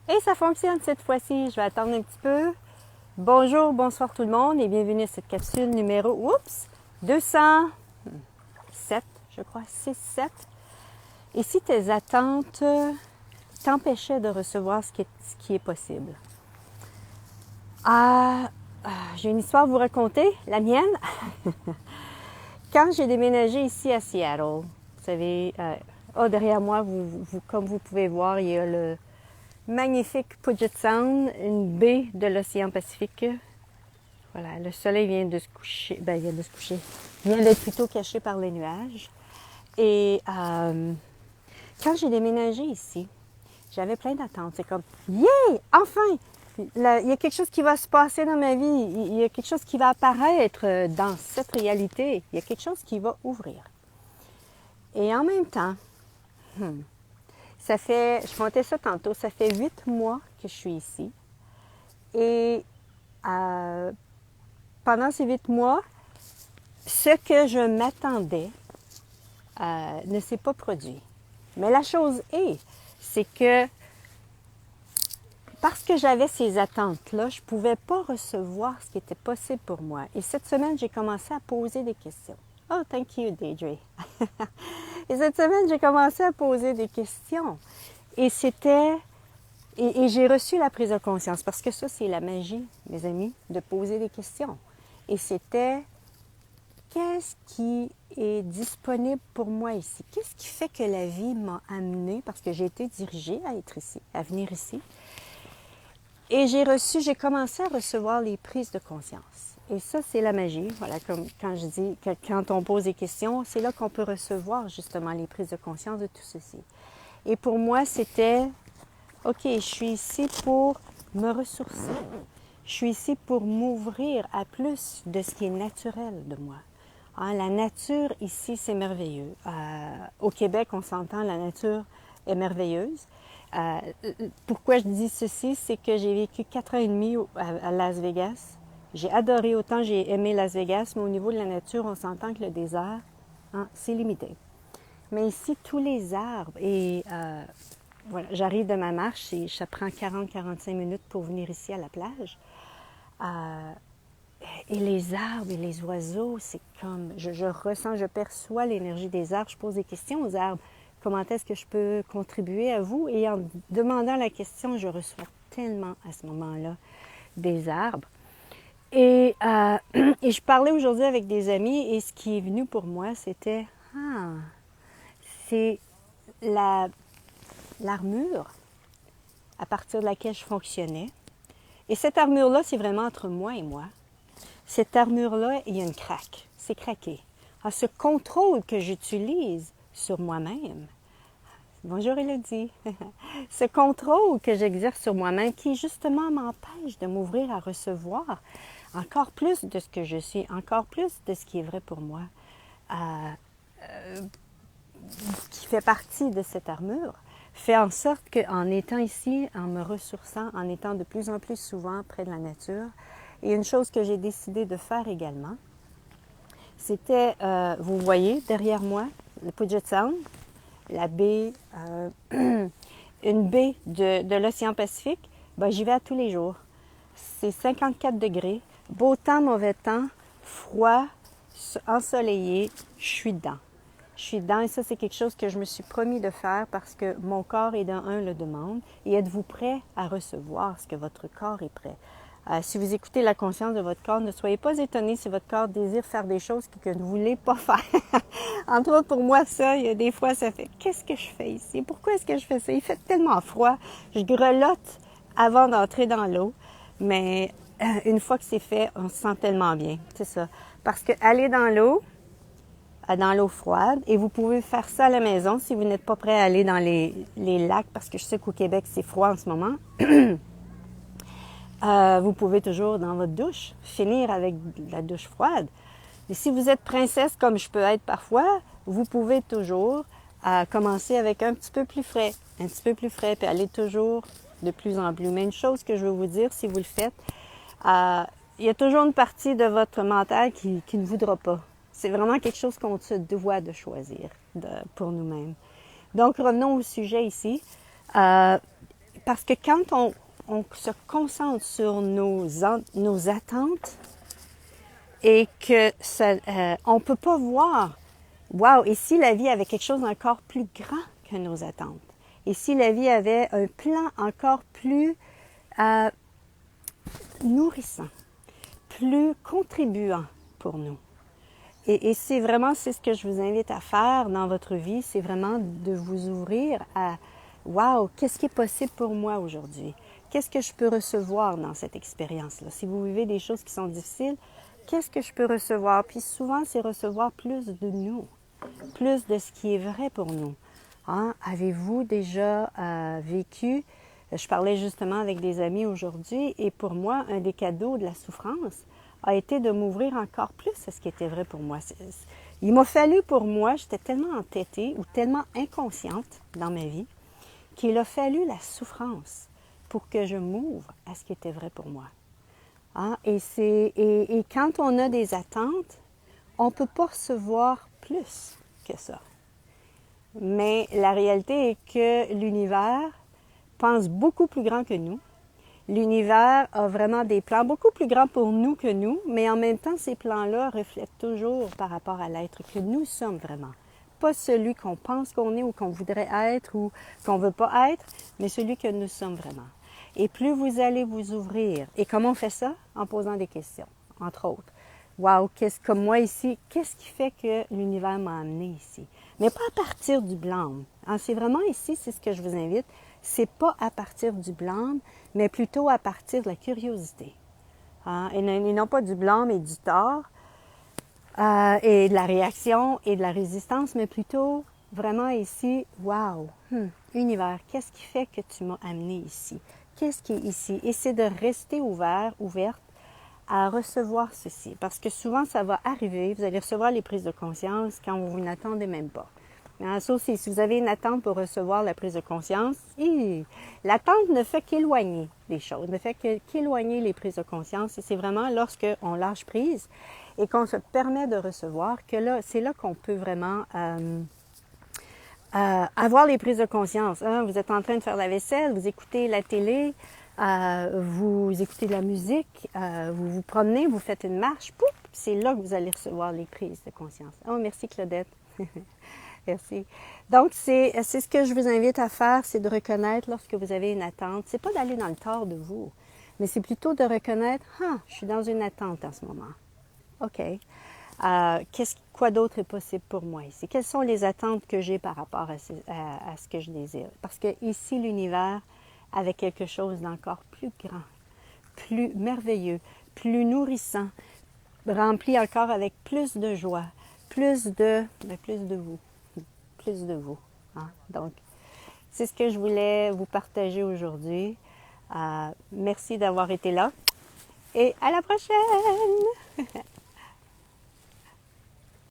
Et ça fonctionne cette fois-ci. Je vais attendre un petit peu. Bonjour, bonsoir tout le monde et bienvenue à cette capsule numéro 207, je crois, 6-7. Et si tes attentes t'empêchaient de recevoir ce qui est possible? J'ai une histoire à vous raconter, la mienne. Quand j'ai déménagé ici à Seattle, vous savez, derrière moi, comme vous pouvez voir, il y a le magnifique Puget Sound, une baie de l'océan Pacifique. Voilà, le soleil vient de se coucher, vient d'être plutôt caché par les nuages. Et quand j'ai déménagé ici, j'avais plein d'attentes. C'est comme, yeah, enfin! Il y a quelque chose qui va se passer dans ma vie. Il y a quelque chose qui va apparaître dans cette réalité. Il y a quelque chose qui va ouvrir. Et en même temps, je comptais ça tantôt, ça fait 8 mois que je suis ici. Et pendant ces 8 mois, ce que je m'attendais ne s'est pas produit. Mais la chose c'est que parce que j'avais ces attentes-là, je ne pouvais pas recevoir ce qui était possible pour moi. Et cette semaine, j'ai commencé à poser des questions. Oh, thank you, Deidre. Et cette semaine, j'ai commencé à poser des questions. Et j'ai reçu la prise de conscience, parce que ça, c'est la magie, mes amis, de poser des questions. Et c'était, qu'est-ce qui est disponible pour moi ici? Qu'est-ce qui fait que la vie m'a amenée, parce que j'ai été dirigée à être ici, à venir ici. Et j'ai commencé à recevoir les prises de conscience. Et ça, c'est la magie. Voilà, comme quand je dis que quand on pose des questions, c'est là qu'on peut recevoir justement les prises de conscience de tout ceci. Et pour moi, c'était, OK, je suis ici pour me ressourcer. Je suis ici pour m'ouvrir à plus de ce qui est naturel de moi. La nature ici, c'est merveilleux. Au Québec, on s'entend, la nature est merveilleuse. Pourquoi je dis ceci, c'est que j'ai vécu 4 ans et demi à Las Vegas. J'ai adoré, autant j'ai aimé Las Vegas, mais au niveau de la nature, on s'entend que le désert, c'est limité. Mais ici, tous les arbres, et voilà, j'arrive de ma marche et ça prend 40-45 minutes pour venir ici à la plage. Et les arbres et les oiseaux, c'est comme, je ressens, je perçois l'énergie des arbres, je pose des questions aux arbres. Comment est-ce que je peux contribuer à vous? Et en demandant la question, je reçois tellement à ce moment-là des arbres. Et je parlais aujourd'hui avec des amis et ce qui est venu pour moi, c'était, c'est l'armure à partir de laquelle je fonctionnais. Et cette armure-là, c'est vraiment entre moi et moi. Cette armure-là, il y a une craque. C'est craqué. Ce contrôle que j'utilise sur moi-même, bonjour Élodie, ce contrôle que j'exerce sur moi-même qui justement m'empêche de m'ouvrir à recevoir encore plus de ce que je suis, encore plus de ce qui est vrai pour moi, qui fait partie de cette armure, fait en sorte qu'en étant ici, en me ressourçant, en étant de plus en plus souvent près de la nature, et une chose que j'ai décidé de faire également, c'était, vous voyez derrière moi, le Puget Sound, la baie, une baie de l'océan Pacifique, j'y vais à tous les jours. C'est 54 degrés, beau temps, mauvais temps, froid, ensoleillé, je suis dedans. Je suis dedans et ça, c'est quelque chose que je me suis promis de faire parce que mon corps et d'un le demande. Et êtes-vous prêt à recevoir ce que votre corps est prêt? Si vous écoutez la conscience de votre corps, ne soyez pas étonnés si votre corps désire faire des choses que vous ne voulez pas faire. Entre autres, pour moi, il y a des fois, ça fait « Qu'est-ce que je fais ici? Pourquoi est-ce que je fais ça? Il fait tellement froid. » Je grelotte avant d'entrer dans l'eau. Mais une fois que c'est fait, on se sent tellement bien. C'est ça. Parce que aller dans l'eau froide, et vous pouvez faire ça à la maison si vous n'êtes pas prêt à aller dans les lacs, parce que je sais qu'au Québec, c'est froid en ce moment. Vous pouvez toujours, dans votre douche, finir avec la douche froide. Et si vous êtes princesse, comme je peux être parfois, vous pouvez toujours commencer avec un petit peu plus frais, puis aller toujours de plus en plus. Mais une chose que je veux vous dire, si vous le faites, il y a toujours une partie de votre mental qui ne voudra pas. C'est vraiment quelque chose qu'on se doit de choisir pour nous-mêmes. Donc, revenons au sujet ici. parce que quand on se concentre sur nos attentes et que on ne peut pas voir, wow, et si la vie avait quelque chose d'encore plus grand que nos attentes? Et si la vie avait un plan encore plus nourrissant, plus contribuant pour nous? Et c'est ce que je vous invite à faire dans votre vie, c'est vraiment de vous ouvrir à wow, qu'est-ce qui est possible pour moi aujourd'hui? Qu'est-ce que je peux recevoir dans cette expérience-là? Si vous vivez des choses qui sont difficiles, qu'est-ce que je peux recevoir? Puis souvent, c'est recevoir plus de nous, plus de ce qui est vrai pour nous. Hein? Avez-vous déjà vécu, je parlais justement avec des amis aujourd'hui, et pour moi, un des cadeaux de la souffrance a été de m'ouvrir encore plus à ce qui était vrai pour moi. Il m'a fallu pour moi, j'étais tellement entêtée ou tellement inconsciente dans ma vie, qu'il a fallu la souffrance pour que je m'ouvre à ce qui était vrai pour moi. Hein? Et quand on a des attentes, on ne peut pas recevoir plus que ça. Mais la réalité est que l'univers pense beaucoup plus grand que nous. L'univers a vraiment des plans beaucoup plus grands pour nous que nous, mais en même temps, ces plans-là reflètent toujours par rapport à l'être que nous sommes vraiment. Pas celui qu'on pense qu'on est ou qu'on voudrait être ou qu'on ne veut pas être, mais celui que nous sommes vraiment. Et plus vous allez vous ouvrir, et comment on fait ça? En posant des questions, entre autres. Wow, comme moi ici, qu'est-ce qui fait que l'univers m'a amené ici? Mais pas à partir du blâme. Hein, c'est vraiment ici, c'est ce que je vous invite, c'est pas à partir du blâme, mais plutôt à partir de la curiosité. Hein, et non pas du blâme et du tort, et de la réaction et de la résistance, mais plutôt vraiment ici, wow, univers, qu'est-ce qui fait que tu m'as amené ici? Qu'est-ce qui est ici? Et c'est de rester ouverte à recevoir ceci. Parce que souvent, ça va arriver, vous allez recevoir les prises de conscience quand vous n'attendez même pas. Ça aussi, si vous avez une attente pour recevoir la prise de conscience, l'attente ne fait qu'éloigner les choses, ne fait qu'éloigner les prises de conscience. Et c'est vraiment lorsqu'on lâche prise et qu'on se permet de recevoir que là, c'est là qu'on peut vraiment avoir les prises de conscience. Hein? Vous êtes en train de faire la vaisselle, vous écoutez la télé, vous écoutez de la musique, vous vous promenez, vous faites une marche, pouf, c'est là que vous allez recevoir les prises de conscience. Oh, merci Claudette. Merci. Donc, c'est ce que je vous invite à faire, c'est de reconnaître lorsque vous avez une attente. C'est pas d'aller dans le tort de vous, mais c'est plutôt de reconnaître, je suis dans une attente en ce moment. OK. Quoi d'autre est possible pour moi ici? Quelles sont les attentes que j'ai par rapport à ce que je désire? Parce que ici, l'univers avait quelque chose d'encore plus grand, plus merveilleux, plus nourrissant, rempli encore avec plus de joie, plus de vous. Plus de vous. Hein? Donc, c'est ce que je voulais vous partager aujourd'hui. Merci d'avoir été là et à la prochaine!